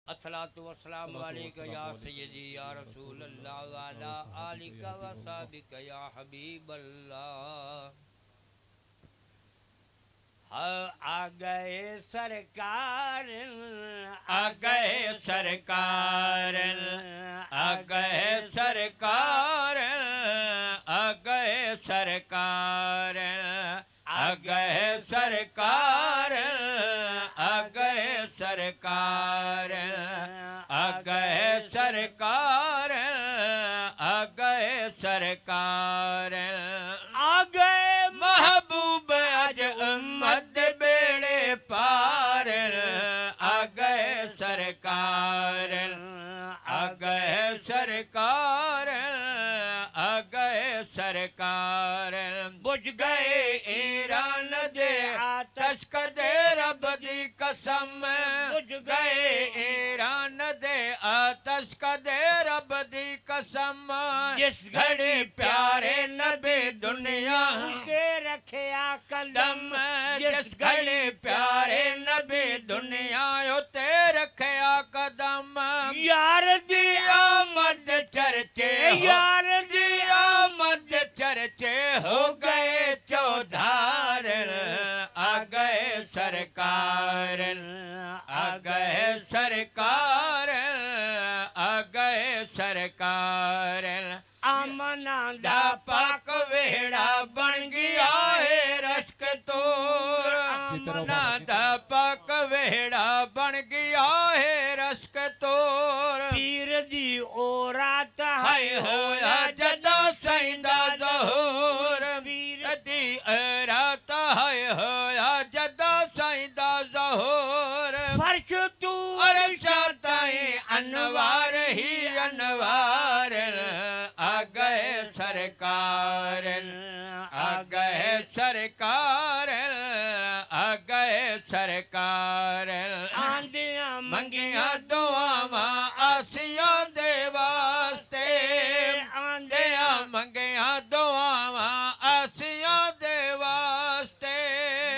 الصلاۃ والسلام علیک یا سیدی یا رسول اللہ وعلی آلک و صحبک یا حبیب اللہ. آ گئے سرکار آ گئے سرکار آ گئے سرکار آ گئے سرکار آ گئے سرکار آ گئے سرکار آ گئے سرکار آ گئے سرکار آ گئے محبوب اج امت بیڑے پار آ گئے سرکار آ گئے سرکار آ گئے سرکار بجھ گئے ایران دے آتش کدے رب دی قسم بجھ گئے ایران دے آتش کدے رب دی قسم جس گھڑی پیارے نبی دنیا کے رکھیا قدم قدم جس گھڑی پیارے نبی دنیا اتے رکھیا قدم یار دی آمد چرچے یار دی آمد چرچے ہو گئے چودھار آ گئے سرکار آ گئے سرکار آ گئے سرکار آمنا دا پاک ویڑا بن گیا ہے رشک تور آمنا دا پاک ویڑا بن گیا ہے رشک تور پیر دی او رات ہائے ہویا جدا سائندہ ظہور پیر دی رات ہائے ہویا جدا سائندہ ظہور فرش تو عرشہ تائیں انوار ہی انوار آ گئے سرکار آ گئے سرکار آ گئے سرکار آندیاں منگیاں دعاواں آسیاں دے واسطے آندیاں منگیاں دعاواں آسیاں دے واسطے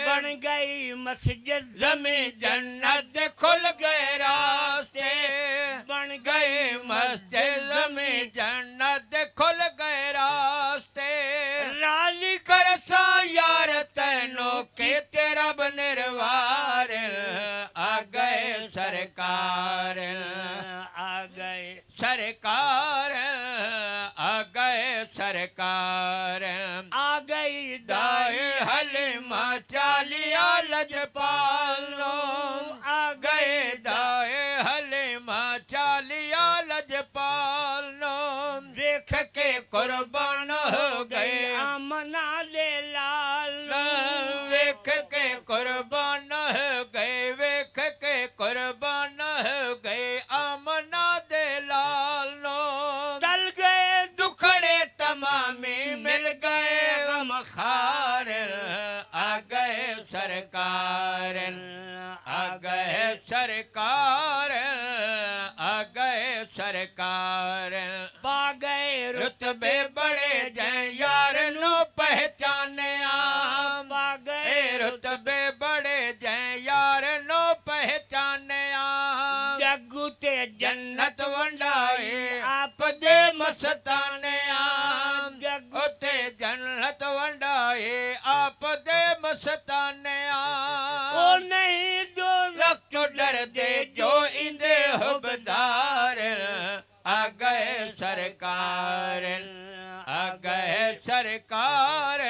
بن گئی مسجد زمین جنت کھل گئے راستے بن گئے مسجد زمین جنت کھل گئے راستے رالی کرسا یار تینوں کے تیرا بنروار آ گئے سرکار آ گئے سرکار آ گئے سرکار آ گئی دائے حلیمہ چالیا لجپالو آ گئے دائے حلیمہ چالیا لجپالو دیکھ کے قربان ہو گئے آمنا دے لال ویکھ کے قربان ہو گئے ویکھ کے قربان ہو گئے آمنا دے لالو تل گئے دکھڑے تمامی مل گئے غم خار آ گئے سرکار آ گئے سرکار آ گئے سرکار پا گئے رتبے بڑے جائیں یار نو پہچانے آم پا گئے اے رتبے بڑے جائیں یار نو پہچانے آم جگو تے جنت ونڈائے آپ دے مستانے آم جگ اتے جنت ونڈائے آپ دے مستانے آم او نہیں دو لکھ ڈر دے جو اندے حبدار آ گئے سرکار آ گئے سرکار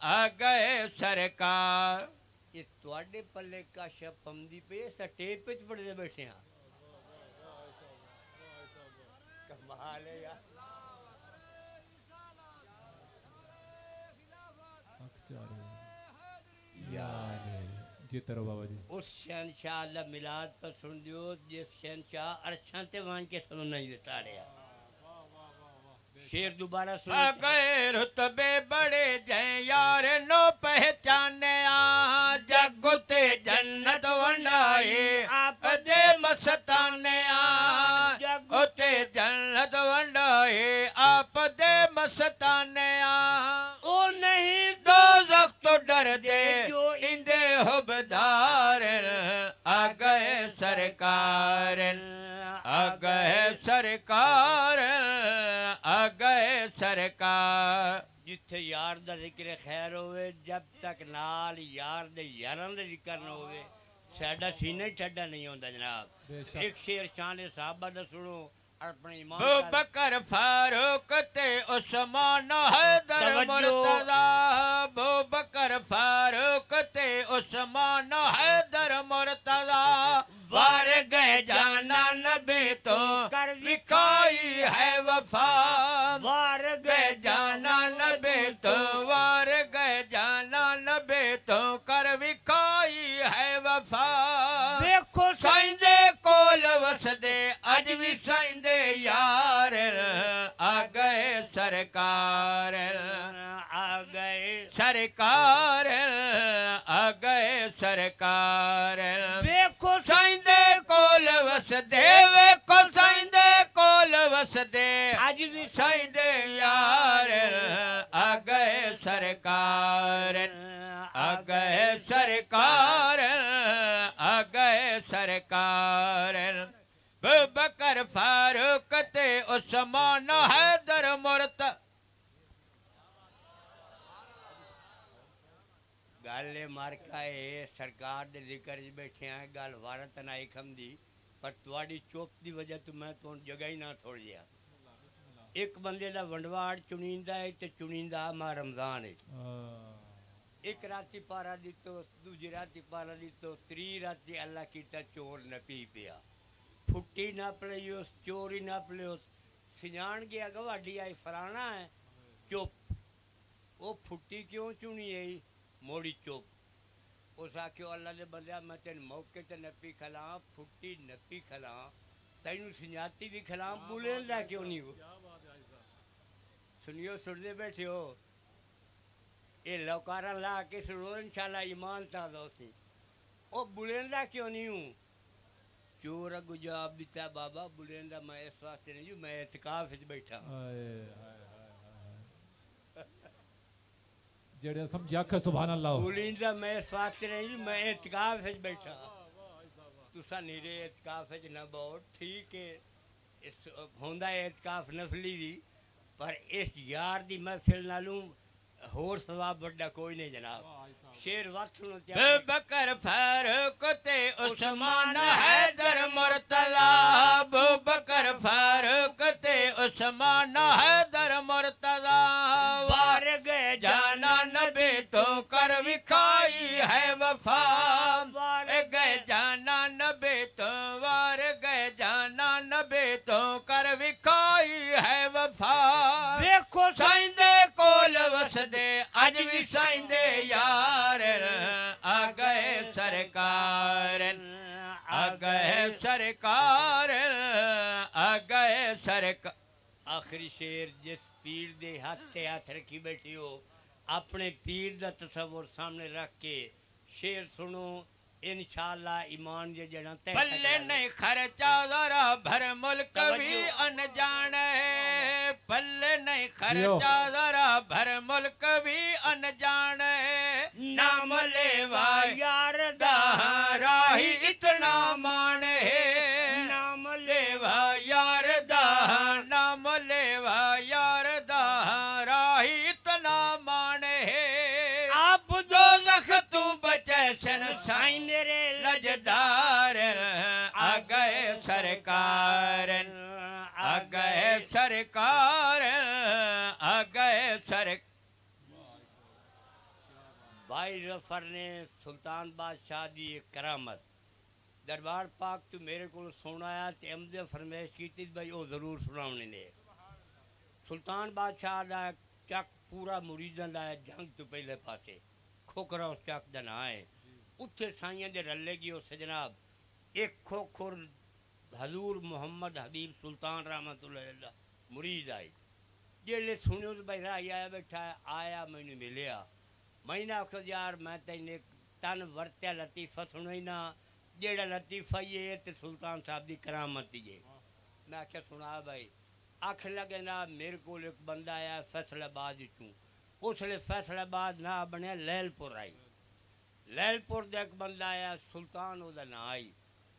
آ گئے سرکار یہ تواڈے پلے کا شپ ہمدی پہ سٹیج پہ پڑھتے بیٹھے ہیں کمال ہے یار جی ترو بابا جی اس شہنشاہ اللہ میلاد پر سن دیو جس شہنشاہ عرشاں تے وان کے سننا ہی بتا رہا شیر دوبارہ آ سن گئے رتبے بڑے جائیں یار نو پہچانے آ جگ تے جنت ونڈائے آپ دے مستانے آ جگ اتے جنت ونڈائے آپ دے مستانے آ او نہیں دوزخ تو ڈر دے جو اندے حبدار آ گئے سرکار گئے سرکار آ گئے سرکار جتھے یار دا ذکر خیر ہوئے جب تک نال یار دے یاران دے ذکر نہ ہوئے ساڈا سینہ ہی ٹھڈا نہیں ہوندا جناب ایک شعر شان صحابہ دا سنو اپنے ایمان ابو بکر فاروق تے عثمان حیدر مرتضی ابو بکر فاروق تے عثمان حیدر مرتضی وار گئے جانا نبی تو کر دکھائی ہے وفا وار گئے جانا نبی تو وار گئے جانا نبی تو کر دکھائی ہے وفا دیکھو سائندے کول وسدے اج بھی سائندے یار آ گئے سرکار آ گئے سرکار آ گئے سرکار دیکھو سائندے کول وسدے ویکھو سائندے کول وسدے اج بھی سائندے یار آ گئے سرکار آ گئے سرکار آ گئے سرکار بکر فاروق تے عثمان حیدر مرتضی گل مارکا ہے سرکار دے ذکر وچ بیٹھے ہیں گل وارت نہ کھم دی پر تواڈی چوپ دی وجہ تو میں تو جگہ ہی نہ چھوڑ دیا ایک بندے دا ونڈواڑ چنیندہ ہے تے چنیندہ ماہ رمضان ہے ایک راتی پارا دیتو دوجی راتی پارا دیتو تری راتی اللہ کیتا چور نہ پی پیا پھٹی نہ پلیوس چوری نہ پلیوس سنجان گیا گواڈی آئی فرانا ہے چپ وہ پھٹی کیوں چنی ہے موڑی چپ اس آکھیو اللہ دے بندیا میں تین موقع تے نپی کھلاں پھٹی نپی کھلاں تینوں سنجاتی بھی کھلاں بولیں دا کیوں نہیں ہو سنیو سن دے بیٹھے ہو یہ لوکارا لا کے سنو انشاءاللہ ایمان تازہ ہو سی او بلندہ کیوں نہیں ہوں چور اگو جواب دیتا بابا بلندہ میں اس واسطے نہیں ہوں میں اعتکاف وچ بیٹھا جڑے سمجھا کہ سبحان اللہ بلندہ میں اس واسطے نہیں ہوں میں اعتکاف وچ بیٹھا تسا نیرے اعتکاف وچ نہ بہت ٹھیک ہے اس ہوندا ہے اعتکاف نفلی دی پر اس یار دی محفل نالوں ہور ثواب بڑا کوئی نہیں جناب شیر وقت سنو بکر فاروق تے عثمان حیدر مرتضی ابو بکر فاروق تے عثمان حیدر مرتضی وار گئے جانا نبی تو کر وکھائی ہے وفا وار گئے جانا نبی تو وار گئے جانا نبی تو کر وکھائی ہے وفا دیکھو سائندے کول وسدے اج بھی سائندے یار آ گئے سرکار آ گئے سرکار آ گئے سرکار آخری شیر جس پیر دے ہاتھ رکھی بیٹھی ہو اپنے پیر دا تصور سامنے رکھ کے شیر سنو انشاءاللہ ایمان دے جڑا تے پلے نہیں خرچا ذرا بھر ملک بھی انجان ہے پلے نہیں خرچا ذرا بھر ملک بھی انجان ہے نام لیوا یار دا راہی اتنا مان ہے نام لیوا یار دا نام لیوا یار دا راہی اتنا مان ہے آپ دوزخ تو بچے سن سائیں میرے لجدار آ گئے سرکار آ گئے سرکار آ گئے سرکار بھائی ظفر نے سلطان بادشاہ دی ایک کرامت دربار پاک تو میرے کو سنایا تے امدے فرمائش کیتی بھائی وہ ضرور سناونے نے سلطان بادشاہ دا چک پورا مریداں دا جنگ تو پہلے پاسے کھوکرا اس چک دا نہ ہے اتھے سائیاں دے رلے گی اس جناب ایک کھوکھر حضور محمد حبیب سلطان رحمت اللہ علیہ مرید آئی جیلے سنیو تو بھائی راہی آیا بیٹھا ہے آیا میں نے ملیا میں نے آخر یار میں تینے تن ورتیا لطیفہ سنوئی نا جیڑا لطیفہ یہ تے سلطان صاحب دی کرامت یہ میں آخیا سنا بھائی آخ لگے نا میرے کو ایک بندہ آیا فیصل آباد چوں اس لیے فیصل آباد نہ بنے لیل پور آئی لیل پور دے ایک بندہ آیا سلطان او دا نہ آئی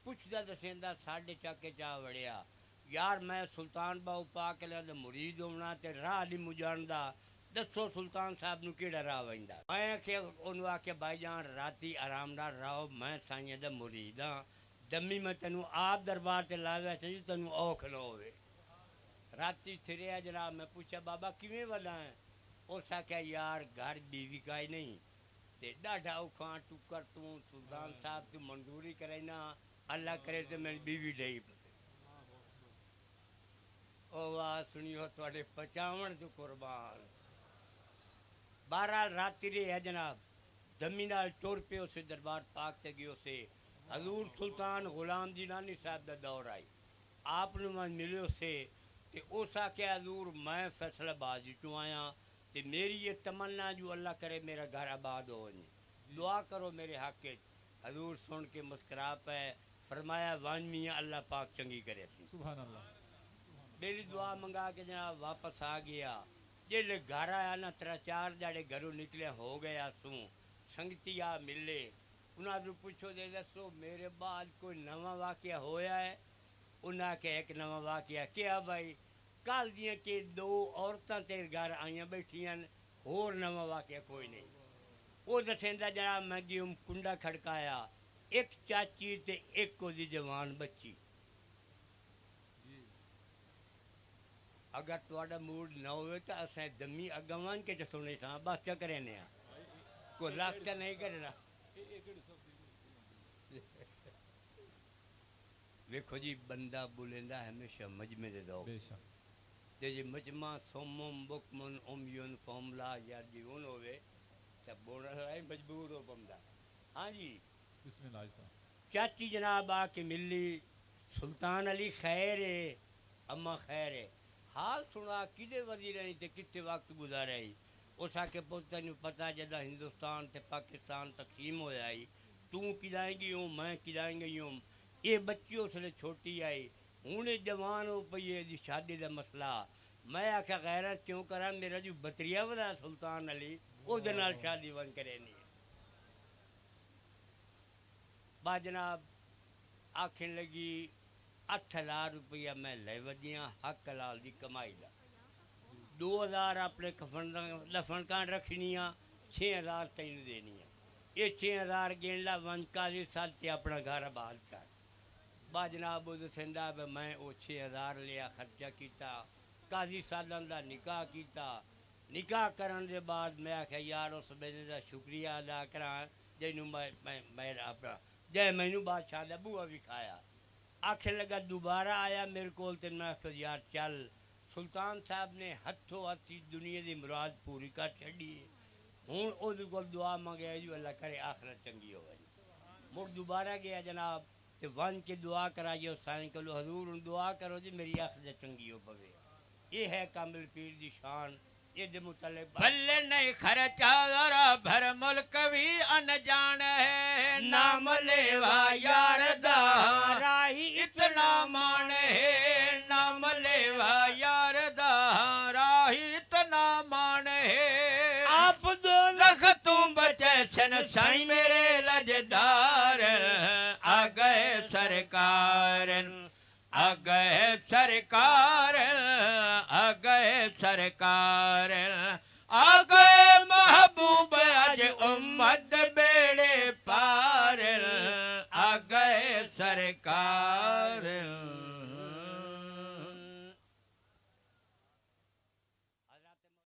ਪੁੱਛਦਾ ਦਸੇਂਦਾ ਸਾਡੇ ਚਾਕੇ ਚਾ ਵੜਿਆ ਯਾਰ ਮੈਂ ਸੁਲਤਾਨ ਬਾਹੂ ਪਾ ਕੇ ਲਿਆ ਮੁਰੀਦ ਹੋਣਾ ਤੇ ਰਾਹ ਨਹੀਂ ਮੁਜਾਣਦਾ ਦੱਸੋ ਸੁਲਤਾਨ ਸਾਹਿਬ ਨੂੰ ਕਿਹੜਾ ਰਾਹ ਵੰਦਾ ਮੈਂ ਕਿ ਉਹਨੂੰ ਆਖਿਆ ਭਾਈ ਜਾਨ ਰਾਤੀ ਆਰਾਮ ਨਾਲ ਰਹੋ ਮੈਂ ਸਾਈਆਂ ਦਾ ਮੁਰੀਦ ਹਾਂ ਦਮੀ ਮੈਂ ਤੈਨੂੰ ਆਪ ਦਰਬਾਰ ਤੇ ਲਾਇਆ ਚਾਹੀਏ ਤੈਨੂੰ ਔਖ ਨਾ ਹੋਵੇ ਰਾਤੀ ਫਿਰਿਆ ਜਨਾਬ ਮੈਂ ਪੁੱਛਿਆ ਬਾਬਾ ਕਿਵੇਂ ਵਾਲਾ ਹੈ اس آخیا یار گھر بیوی کا ہی نہیں تے ڈاڈا اوکھاں ٹکر تو سلطان صاحب تو منظوری کرے نا اللہ کرے تو میری بیوی ڈئی او واہ سنیو تواڈے پچاون تو قربان بہرحال راتی رہے ہے جناب دمی نال ٹور پہ اسے دربار پاک تے گیو سے حضور سلطان غلام جیلانی صاحب دا دور آئی آپ نو میں ملیو سے تے اس آخیا حضور میں فیصل آباد چوں آیا تے میری یہ تمنا جو اللہ کرے میرا گھر آباد ہو دعا کرو میرے حق حضور سن کے مسکرا پہ فرمایا وان میاں اللہ پاک چنگی کرے سی سبحان اللہ میری دعا منگا کے جناب واپس آ گیا جیلے گھر آیا نا 3-4 جاڑے گھروں نکلے ہو گیا سوں سنگتی آ ملے انہاں نے پوچھو دے دسو میرے بعد کوئی نواں واقعہ ہویا ہے انہاں کہ ایک نواں واقعہ کیا بھائی کل دیاں کہ 2 عورتاں تیرے گھر آئیاں بیٹھیاں اور نواں واقعہ کوئی نہیں وہ دسیندہ جناب میں گیوں کنڈا کھڑکایا ایک چاچی تے ایک کو دی جوان بچی اگر تواڈا موڈ نہ ہوئے تو اسیں دمی اگوان کے چسونے ساں بس چکرے نے کوئی راستہ نہیں کرنا دیکھو جی بندہ بولندہ ہمیشہ مجمع دے دو بے شک تے جی مجمع سومم بکمن امیون فوملا یا جیون ہوئے تب بولنا رہے مجبور ہو بمدہ ہاں جی بسم اللہ صاحب چاچی جناب آ کے ملی سلطان علی خیر ہے اما خیر ہے حال سنا کدے وزیر نہیں تے کتے وقت گزارے ہی اس آکے پوچھتا نہیں پتا جدہ ہندوستان تے پاکستان تقسیم ہو جائی تو کدائیں گی ہوں میں کدائیں گی ہوں یہ بچی اس نے چھوٹی آئی ہونے جوان ہو پئی دی شادی دا مسئلہ میں آکھا غیرت کیوں کرا میرا جو بطریہ ودا سلطان علی او دنال شادی ون کرے نہیں با جناب آکھیں لگی 8,000 روپیہ میں لے ودیاں حق حلال دی کمائی دا 2,000 اپنے لفن کان رکھنیاں 6,000 تین دینیاں یہ 6,000 گین لا ون کالی سال تے اپنا گھر آباد کر با جناب وہ دسندہ میں وہ 6,000 لیا خرچہ کیتا قاضی سالن دا نکاح کیتا نکاح کرن دے بعد میں آکھا یار اس بیدے دا شکریہ ادا کران جنہوں میں اپنا جے مینوں بادشاہ دا بوہ بھی کھایا آکھے لگا دوبارہ آیا میرے کول تے میں آکھا یار چل سلطان صاحب نے ہتھوں ہتھی دنیا دی مراد پوری کر چھڑی ہوں او دے کول دعا منگے جو اللہ کرے آخرت چنگی ہو گئی مڑ دوبارہ گیا جناب تے ون کے دعا کرائیو سائن کلو حضور دعا کرو جی میری آخرت چنگی ہو پوے یہ ہے کامل پیر دی شان یہ دے متعلق بھلے نہیں خرچہ ذرا بھر ملک بھی انجان ہے نام لیوا یار دا راہی اتنا مان ہے نام لیوا یار دا راہی اتنا مان ہے آپ دو لختوں بچے سن سائی میرے لجدار آ گئے سرکار آ گئے سرکار آ گئے سرکار آ گئے محبوب اج امت بیڑے پار آ گئے سرکار